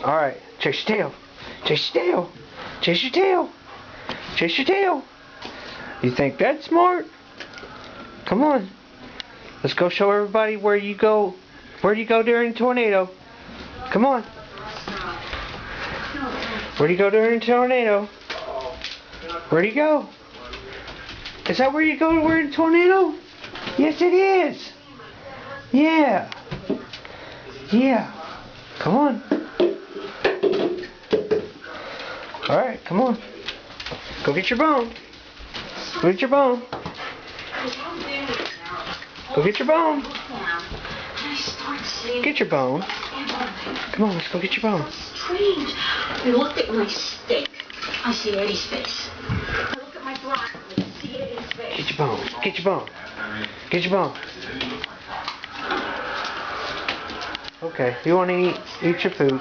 Alright, chase your tail. Chase your tail. Chase your tail. Chase your tail. You think that's smart? Come on. Let's go show everybody where you go. Where you go during a tornado. Come on. Where do you go during a tornado? Where do you go? Is that where you go during a tornado? Yes, it is. Yeah. Yeah. Come on. Alright, come on. Go get your bone. Go get your bone. Go get your bone. Get your bone. Come on, let's go get your bone. Strange. I look at my steak. I see Eddie's face. I look at my broccoli. I see Eddie's face. Get your bone. Get your bone. Get your bone. Okay, you want to eat your food.